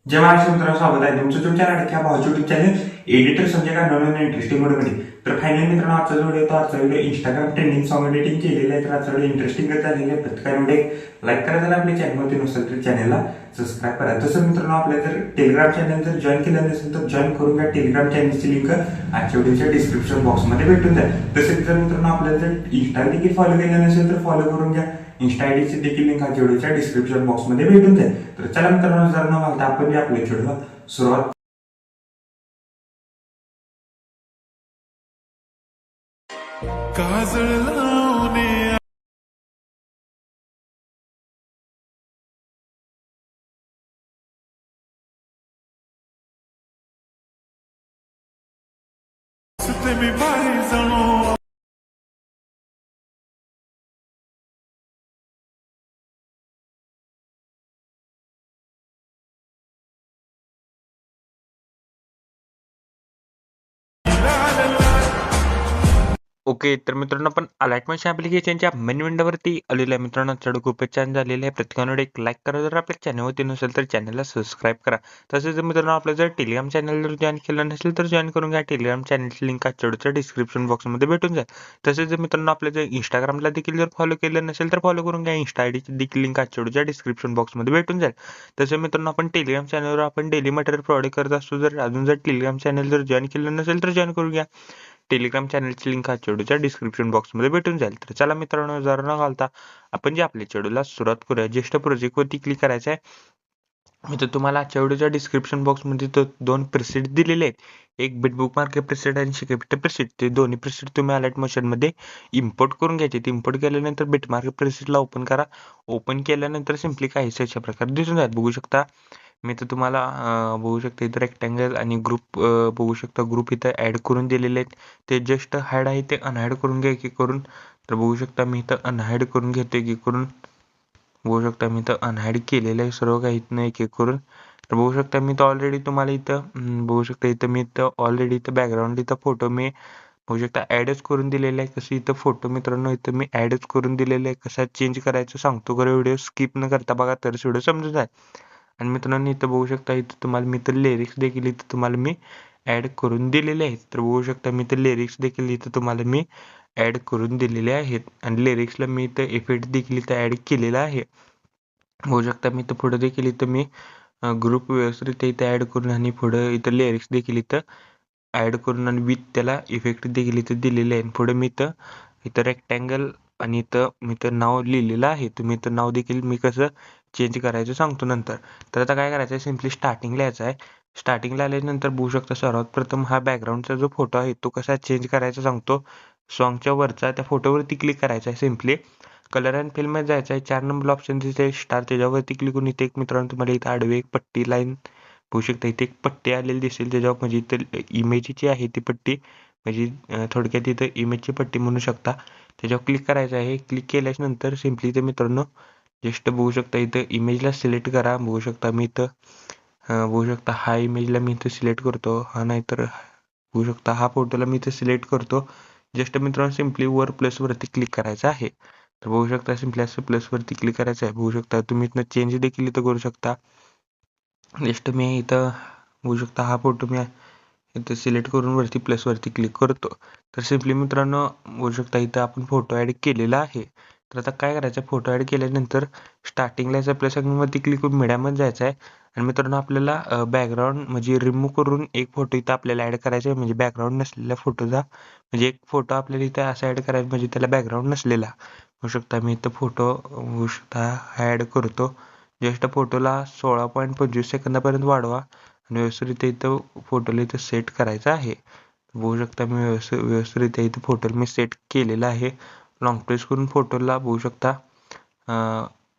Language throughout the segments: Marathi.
जय महाराष्ट्र मित्रांनो, स्वागत आहे तुमचं तुमच्या लाडक्या भावाच्या युट्यूब चॅनल एडिटर संजय का नवीन इंटरेस्टिंग व्हिडिओमध्ये. तर फायनली मित्रांनो, आजचा video Instagram trending song editing केलेलं आहे. तर आजचा व्हिडिओ इंटरेस्टिंग झालेलं आहे. प्रत्येकाने लाईक करा, जर आपल्या चॅनलमध्ये नसेल तर चॅनलला सबस्क्राईब करा. तसं मित्रांनो, आपल्या जर टेलिग्राम चॅनल जर जॉईन केलं नसेल तर जॉईन करून घ्या. टेलिग्राम चॅनलची लिंक आजच्या व्हिडिओच्या डिस्क्रिप्शन बॉक्समध्ये भेटून जाईल. तसेच जर मित्रांनो आपल्याला जर इंस्टा देखील फॉलो केलं नसेल तर फॉलो करून घ्या. इंस्टा आयडीची देखील लिंक आजच्या व्हिडिओच्या डिस्क्रिप्शन बॉक्समध्ये भेटून जाईल. तर चला मित्रांनो, जर न घालता आपण आपल्या व्हिडिओला सुरुवात. काजळ लावणे सुते मी बाहेर जाणो ओके, तर मित्रांनो आपण अलाइटमेंट ॲप्लिकेशनच्या मेन विंडोवरती आलेलो आहे. मित्रांनो चढ खूपच छान झालेलं आहे. प्रत्येकाने एक लाईक करा, जर आपल्या चॅनलवरती नसेल तर चॅनलला सबस्क्राईब करा. तसेच मित्रांनो, आपलं जर टेलिग्राम चॅनल जर जॉईन केलं नसेल तर जॉईन करून घ्या. टेलिग्राम चॅनलची लिंक आजच्या डिस्क्रिप्शन बॉक्समध्ये भेटून जाईल. तसेच जर मित्रांनो, आपल्या जर इंस्टाग्रामला देखील जर फॉलो केलं नसेल तर फॉलो करून घ्या. इंस्टा आयडीची देखील लिंक आजच्या डिस्क्रिप्शन बॉक्समध्ये भेटून जाईल. तसं मित्रांनो, आपण टेलिग्राम चॅनलवर आपण डेली मटेरियल प्रोव्हाइड करत असतो. जर अजून जर टेलिग्राम चॅनल जर जॉईन केलं नसेल तर जॉईन करून घ्या. टेलिग्राम चॅनलची लिंक हा चेडूच्या डिस्क्रिप्शन बॉक्समध्ये भेटून जाईल. तर चला मित्रांनो, जर न घालता आपण जे आपल्या चेडूला सुरुवात करूया. ज्येष्ठ प्रोजेक्टवरती क्लिक करायचं आहे. मी तर तुम्हाला आजच्या व्हिडिओच्या डिस्क्रिप्शन बॉक्समध्ये तो 2 प्रिसेट दिलेले आहेत. एक बिटबुक मार्क प्रिसेट आणि शिकेपिट प्रिसेट. ते दोन्ही प्रिसेट तुम्ही अलर्ट मोशनमध्ये इम्पोर्ट करून घ्यायचे. इम्पोर्ट केल्यानंतर बिटमार्क प्रिसेटला ओपन करा. ओपन केल्यानंतर सिम्पली काहीच अशा प्रकारे दिसून जाईल. बघू शकता, मी तर तुम्हाला बघू शकता इथं रेक्टँगल आणि ग्रुप बघू शकता. ग्रुप इथं ॲड करून दिलेले आहेत. ते जस्ट हाईड आहे ते अनहाईड करून घ्या की करून. तर बघू शकता मी इथं अनहाईड करून घेतोय की करून. बघू शकता मी इथं अनहाईड केलेलं आहे सर्व काही इथं एक एक करून. तर बघू शकता मी तर ऑलरेडी तुम्हाला इथं बघू शकता इथं मी इथं ऑलरेडी इथं बॅकग्राऊंड इथं फोटो मी बघू शकता ॲडच करून दिलेलं आहे. कसं इथं फोटो मित्रांनो इथं मी ॲडच करून दिलेलं आहे. कसा चेंज करायचं सांगतो, खरं व्हिडिओ स्किप न करता बघा तरच व्हिडिओ समजून जाईल. आणि मित्रांनो इथं बघू शकता इथं तुम्हाला मी तर लिरिक्स देखील इथं तुम्हाला मी ॲड करून दिलेले आहेत. तर बघू शकता मी तर लिरिक्स देखील इथं तुम्हाला मी ॲड करून दिलेले आहेत. आणि लिरिक्सला मी इथं इफेक्ट देखील इथं ॲड केलेला आहे. बघू शकता मी इथं पुढे देखील इथं मी ग्रुप व्यवस्थित इथं ॲड करून आणि पुढं इथं लिरिक्स देखील इथं ॲड करून आणि विथ त्याला इफेक्ट देखील इथं दिलेले आहे. पुढे मी इथं इथं रेक्टँगल आणि इथं मी तर नाव लिहिलेलं आहे. तुम्ही इथं नाव देखील मी कसं चेंज करायचं सांगतो नंतर. तर आता काय करायचं आहे, सिम्पली स्टार्टिंगला यायचं आहे. स्टार्टिंगला आल्यानंतर बघू शकता सर्वात प्रथम हा बॅकग्राऊंडचा जो फोटो आहे तो कसा चेंज करायचा सांगतो. सॉन्गच्या वरचा त्या फोटोवरती क्लिक करायचा आहे. सिम्पली कलर अँड फिल्ममध्ये जायचं आहे. 4 नंबर ऑप्शन दिसते स्टार, त्याच्यावरती क्लिक करून इथे एक मित्रांनो तुम्हाला इथं आडवी एक पट्टी लाईन बघू शकता. इथे एक पट्टी आलेली दिसेल त्याच्यावर, म्हणजे इथं इमेजची आहे ती पट्टी, म्हणजे थोडक्यात इथं इमेजची पट्टी म्हणू शकता. त्याच्यावर क्लिक करायचं आहे. क्लिक केल्याच्या नंतर सिम्पली इथं मित्रांनो जस्ट बघू शकता इथं इमेजला सिलेक्ट करा. बघू शकता मी इथं बघू शकता हा इमेजला मी इथं सिलेक्ट करतो. हा नाहीतर बघू शकता हा फोटोला मी इथं सिलेक्ट करतो. जस्ट मित्रांनो सिम्पली वर प्लसवरती क्लिक करायचं आहे. तर बघू शकता सिम्पली असं प्लसवरती क्लिक करायचं आहे. बघू शकता तुम्ही इथं चेंज देखील इथं करू शकता. जस्ट मी इथं बघू शकता हा फोटो मी इथं सिलेक्ट करून वरती प्लसवरती क्लिक करतो. तर सिम्पली मित्रांनो बघू शकता इथं आपण फोटो ॲड केलेला आहे. तर आता काय करायचं, फोटो ॲड केल्यानंतर स्टार्टिंगला याचा प्लस आयकॉनवरती क्लिक करून मीडियामध्ये जायचं आहे. आणि मित्रांनो आपल्याला बॅकग्राऊंड म्हणजे रिमूव्ह करून एक फोटो इथं आपल्याला ॲड करायचा आहे. म्हणजे बॅकग्राऊंड नसलेल्या फोटोचा, म्हणजे एक फोटो आपल्याला इथं असा ॲड करायचा म्हणजे त्याला बॅकग्राऊंड नसलेला. बघू शकता मी इथं फोटो बघू शकता ॲड करतो. जस्ट फोटोला 16.25 सेकंदापर्यंत वाढवा आणि व्यवस्थित इथं फोटोला इथं सेट करायचं आहे. बघू शकता मी व्यवस्थित इथं फोटोला मी सेट केलेला आहे. लॉंग प्रेस करून फोटोला बघू शकता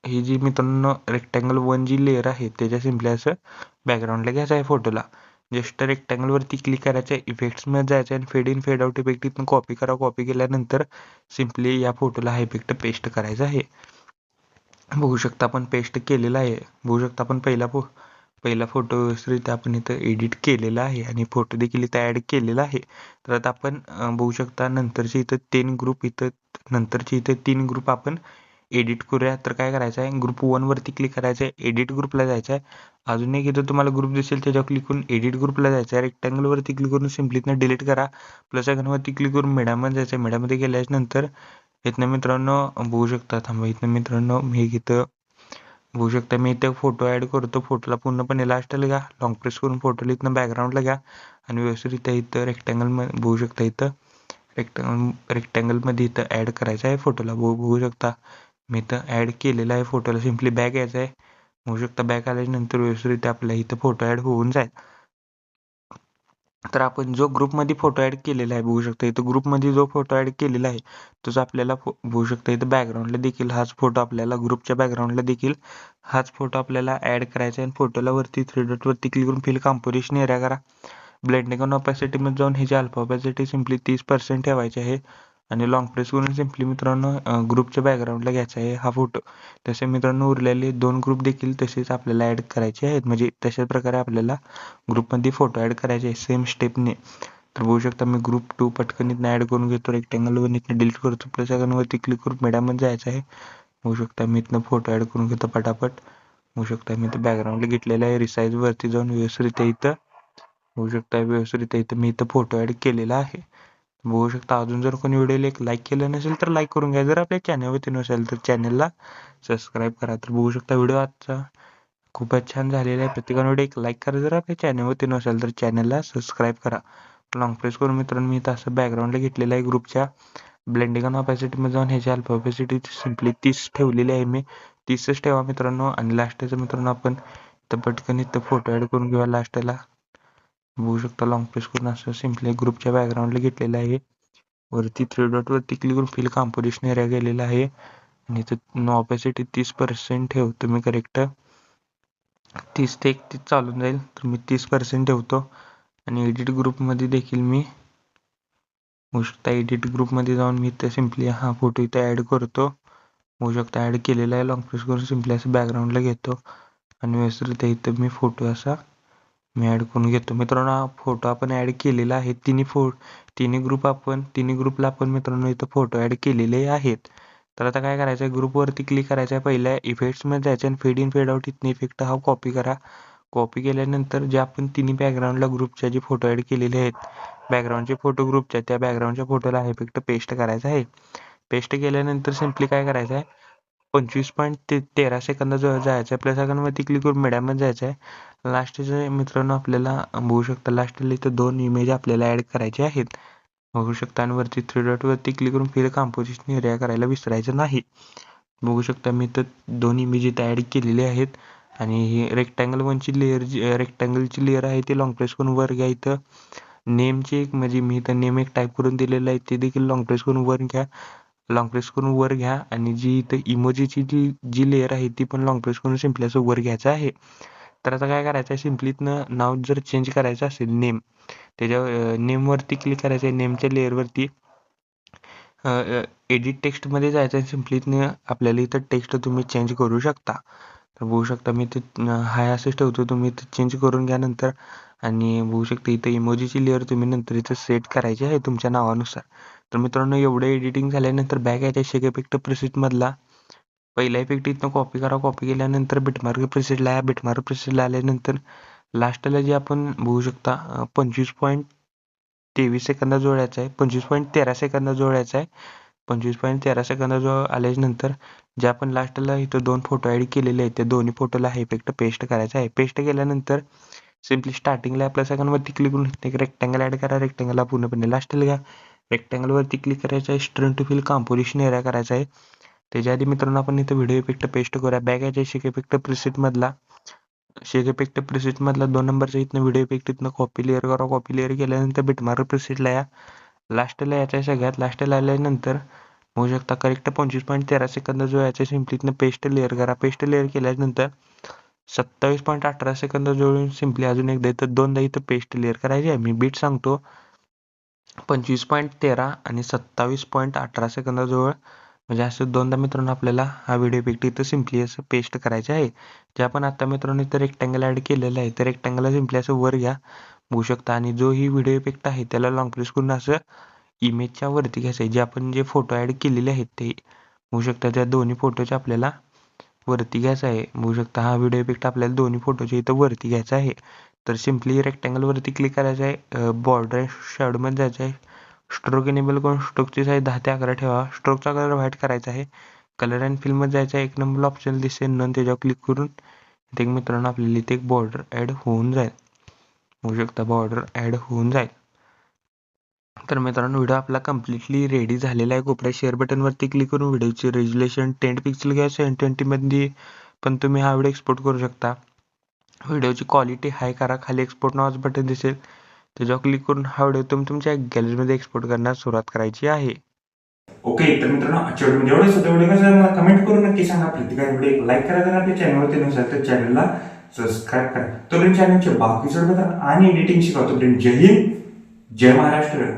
ही जी मित्रांनो रेक्टँगल 1 जी लेअर आहे त्याच्या सिम्पली असं बॅकग्राऊंडला घ्यायचं आहे फोटोला. जस्ट रेक्टँगलवरती क्लिक करायचं आहे. इफेक्ट्समध्ये जायचं आहे आणि fade in fade out effect इथून कॉपी करा. कॉपी केल्यानंतर सिम्पली या फोटोला हा इफेक्ट पेस्ट करायचा आहे. बघू शकता आपण पेस्ट केलेला आहे. बघू शकता आपण पहिला फोटो व्यवस्थित आपण इथं एडिट केलेला आहे आणि फोटो देखील इथं ॲड केलेला आहे. तर आता आपण बघू शकता नंतरचे इथं 3 ग्रुप इथं नंतरचे इथं 3 ग्रुप आपण एडिट करूया तर काय करायचं आहे, ग्रुप 1 वरती क्लिक करायचं आहे, एडिट ग्रुपला जायचं आहे. अजून एक इथं तुम्हाला ग्रुप दिसेल त्याच्यावर क्लिक करून एडिट ग्रुपला जायचं आहे. रेक्टँगल वरती क्लिक करून सिम्पली इथनं डिलीट करा. प्लस आयकॉनवरती क्लिक करून मीडियामध्ये जायचं आहे. मीडियामध्ये गेल्यानंतर इथनं मित्रांनो बघू शकता, थांबा इथनं मित्रांनो मी इथं बघू शकता, मी इथे फोटो ऍड करतो. फोटोला पूर्णपणे लास्टला घ्या, लॉंग प्रेस करून फोटोला इथनं बॅकग्राऊंडला घ्या आणि व्यवस्थित इथं रेक्टँगल बघू शकता, इथं रेक्टँगलमध्ये इथं ऍड करायचं आहे फोटोला. बघू शकता मी इथं ऍड केलेला आहे फोटोला. सिम्पली बॅक यायचं आहे. बघू शकता बॅक आल्यानंतर व्यवस्थित आपल्या इथं फोटो ऍड होऊन जाईल. तर आपण जो ग्रुपमध्ये फोटो ऍड केलेला आहे बघू शकता, इथं ग्रुपमध्ये जो फोटो ऍड केलेला आहे तोच आपल्याला बघू शकता इथं बॅकग्राऊंडला देखील हाच फोटो आपल्याला ग्रुपच्या बॅकग्राऊंडला देखील हाच फोटो आपल्याला ऍड करायचा आहे. फोटोला वरती 3 डॉट वरती क्लिक करून फिल कॉम्पोजिशन एरिया करा. ब्लेंडिंग ऑन ऑपॅसिटी मध्ये जाऊन ह्याची अल्फा ऑपॅसिटी सिम्पली 30% ठेवायची आहे आणि लॉंग प्रेस करून सिम्पली मित्रांनो ग्रुपच्या बॅकग्राऊंडला घ्यायचा आहे हा फोटो. तसे मित्रांनो उरलेले 2 ग्रुप देखील तसेच आपल्याला ऍड करायचे आहेत. म्हणजे तशाच प्रकारे आपल्याला ग्रुपमध्ये फोटो ऍड करायचे आहे सेम स्टेपने. तर बघू शकता मी ग्रुप 2 पटकन इथनं ऍड करून घेतो. रेक्टँगलवर इथनं डिलीट करतो. प्लस आयकॉनवरती क्लिक करून मीडियामध्ये जायचं आहे. बघू शकता मी इथनं फोटो ऍड करून घेतो पटापट. बघू शकता मी इथं बॅकग्राऊंडला घेतलेलं आहे. रिसाईज वरती जाऊन व्यवस्थित इथं बघू शकता व्यवस्थित इथं मी इथं फोटो ऍड केलेला आहे. बघू शकता. अजून जर कोणी व्हिडिओला एक लाईक केलं नसेल तर लाईक करून घ्या. जर आपल्या चॅनलवरती नसेल तर चॅनलला सबस्क्राईब करा. तर बघू शकता व्हिडिओ आजचा खूपच छान झालेला आहे. प्रत्येकाने व्हिडिओ एक लाईक करा. जर आपल्या चॅनलवरती नसेल तर चॅनलला सबस्क्राईब करा. लॉंग प्रेस करून मित्रांनो मी इथं असं बॅकग्राऊंडला घेतलेलं आहे ग्रुपच्या. ब्लेंडिंग ऑन ऑपॅसिटीमध्ये जाऊन ह्याची अल्फा ऑपॅसिटी सिम्पली 30 ठेवलेली आहे मी. 30च ठेवा मित्रांनो. आणि लास्टचं मित्रांनो आपण इथं पटकन इथं फोटो ऍड करून घेऊया लास्टला. बघू शकता लॉंग प्रेस करून असं सिम्पली ग्रुपच्या बॅकग्राऊंडला घेतलेलं आहे. वरती 3 डॉट वरती क्लिक करून फिल कॉम्पोजिशन एरिया गेलेला आहे आणि इथं ऑपॅसिटी 30% ठेवतो मी करेक्ट. 30 ते 31 चालून जाईल तर मी 30% ठेवतो. आणि एडिट ग्रुपमध्ये देखील मी बघू शकता एडिट ग्रुपमध्ये जाऊन मी इथं सिम्पली हा फोटो इथं ऍड करतो. बघू शकता ऍड केलेला आहे. लॉंग प्रेस करून सिम्पली असं बॅकग्राऊंडला घेतो आणि व्यवस्थित इथं मी फोटो असा मी ऍड करून घेतो. मित्रांनो हा फोटो आपण ऍड केलेला आहे. तिन्ही ग्रुपला आपण मित्रांनो इथं फोटो ऍड केलेले आहेत. तर आता काय करायचं आहे, ग्रुपवरती क्लिक करायचं आहे. पहिल्या इफेक्ट्समध्ये जायचं आणि फेड इन फेड आउट इथनं इफेक्ट हा कॉपी करा. कॉपी केल्यानंतर जे आपण तिन्ही बॅकग्राऊंडला ग्रुपच्या जे फोटो ऍड केलेले आहेत बॅकग्राऊंडचे फोटो ग्रुपच्या त्या बॅकग्राऊंडच्या फोटोला हा इफेक्ट पेस्ट करायचा आहे. पेस्ट केल्यानंतर सिम्पली काय करायचं आहे, 25.13 सेकंदाजवळ जायचं आहे. प्लस आयकॉनवरती क्लिक करून मीडियामध्ये जायचं आहे. लास्टचे मित्रांनो आपल्याला बघू शकता लास्टला इथं 2 इमेज आपल्याला ऍड करायचे आहेत. बघू शकता आणि वरती 3 डॉट वरती क्लिक करून फिल कॉम्पोजिशन एरिया करायला विसरायचं नाही. बघू शकता मी इथं 2 इमेज इथं ऍड केलेले आहेत. आणि ही रेक्टँगलची लेअर आहे ती लॉंग प्रेस करून वर घ्या. इथं नेमची एक म्हणजे मी इथं नेम एक टाईप करून दिलेलं आहे ते देखील लॉंग प्रेस करून वर घ्या. लॉंग प्रेस करून वर घ्या आणि जी इथं इमोजीची जी लेअर आहे ती पण लॉंग प्रेस करून सिम्पली असं वर घ्यायचं आहे. तर आता काय करायचं आहे, सिम्पली इथनं नाव जर चेंज करायचं असेल नेम, त्याच्या नेमवरती क्लिक करायचं आहे. नेमच्या लेअरवरती एडिट टेक्स्टमध्ये जायचं आहे. सिम्पली इथनं आपल्याला इथं टेक्स्ट तुम्ही चेंज करू शकता. तर बघू शकता मी ते हाय असंच ठेवतो. तुम्ही इथं चेंज करून घ्या नंतर. आणि बघू शकता इथं इमोजीची लेअर तुम्ही नंतर इथं सेट करायची आहे तुमच्या नावानुसार. तर मित्रांनो एवढं एडिटिंग झाल्यानंतर बॅक यायच्या शेक इफेक्ट प्रिसेटमधला पहिला इफेक्ट इथनं कॉपी करा. कॉपी केल्यानंतर बिटमार्क प्रिसेटला या. बिटमार्क प्रिसेटला आल्यानंतर लास्टला जे आपण बघू शकता 25.23 सेकंदाजवळ यायचं आहे. 25.13 सेकंदाजवळ यायचं आहे. 25.13 सेकंदाजवळ आल्यानंतर जे आपण लास्टला इथं 2 फोटो ऍड केलेले आहेत त्या दोन्ही फोटोला हा इफेक्ट पेस्ट करायचा आहे. पेस्ट केल्यानंतर सिम्पली स्टार्टिंगला प्लस आयकॉनवरती क्लिक करून एक रेक्टँगल ऍड करा. रेक्टँगलला पूर्णपणे लास्टला घ्या. रेक्टँगलवरती क्लिक करायचं आहे. Stretch to fill composition area करायचा आहे. त्याच्या आधी मित्रांनो आपण इथं व्हिडिओ इफेक्ट पेस्ट करूया. बॅक यायच्या शेक इफेक्ट प्रिसेटमधला 2 नंबरच्या इथनं व्हिडिओ इफेक्ट इथनं कॉपी लेअर करा. कॉपी लेअर केल्यानंतर बिटमार्क प्रिसेटला या. लास्टला यायचं आहे. सगळ्यात लास्टला आल्यानंतर होऊ शकता करेक्ट 25.13 सेकंदाजवळ यायचं सिम्पली इथनं पेस्ट लेअर करा. पेस्ट लेअर केल्यानंतर 27.18 सेकंदाजवळ सिम्पली अजून एकदा इथं दोनदा इथं पेस्ट लेअर करायची आहे. मी बीट सांगतो 25.13 आणि 27.18 सेकंदाजवळ म्हणजे असं दोनदा मित्रांनो आपल्याला हा व्हिडिओ इफेक्ट इथं सिम्पली असं पेस्ट करायचे आहे. जे आपण आता मित्रांनो इथं रेक्टँगल ऍड केलेलं आहे तर रेक्टँगलला सिम्पली असं वर घ्या. बघू शकता आणि जो ही व्हिडिओ इफेक्ट आहे त्याला लॉंग प्रेस करून असं इमेजच्या वरती घ्यायचं आहे. जे आपण जे फोटो ऍड केलेले आहेत ते बघू शकता त्या दोन्ही फोटोचे आपल्याला वरती घ्यायचा आहे. बघू शकता हा व्हिडिओ इफेक्ट आपल्याला दोन्ही फोटोचे इथं वरती घ्यायचा आहे. तर सिम्पली रेक्टँगल वरती क्लिक करायचं आहे. बॉर्डर शॅडोमध्ये जायचं आहे. स्ट्रोक इनेबल करून स्ट्रोकची साईज 10 ते 11 ठेवा. स्ट्रोकचा कलर व्हाईट करायचा आहे. कलर अँड फिल्ममध्ये जायचं आहे. 1 नंबर ऑप्शन दिसेल नन त्याच्यावर क्लिक करून इथे एक मित्रांनो आपल्याला इथे एक बॉर्डर ॲड होऊन जाईल. बघू शकता बॉर्डर ॲड होऊन जाईल. तर मित्रांनो व्हिडिओ आपला कम्प्लिटली रेडी झालेला आहे. कोपऱ्यात शेअर बटनवरती क्लिक करून व्हिडिओची रेजोल्युशन 10 पिक्सल घ्या. 720मध्ये पण तुम्ही हा व्हिडिओ एक्सपोर्ट करू शकता. व्हिडिओची क्वालिटी हाय करा. खाली एक्सपोर्ट नावाचं बटन दिसेल त्याच्यावर क्लिक करून हा व्हिडिओ तुम्ही तुमच्या गॅलरीमध्ये एक्सपोर्ट करण्यास सुरुवात करायची आहे. ओके तर मित्रांनो आजच्या व्हिडिओ एवढंच होतं. व्हिडिओ कसं मला कमेंट करून नक्की सांगा. प्रत्येकाने व्हिडिओ एक लाईक करा. जर आपल्या चॅनलवरती नसेल तर चॅनलला सबस्क्राईब करा. तोपर्यंत चॅनलचे बाकीचे बघा आणि एडिटिंग शिका. तोपर्यंत जय हिंद जय महाराष्ट्र.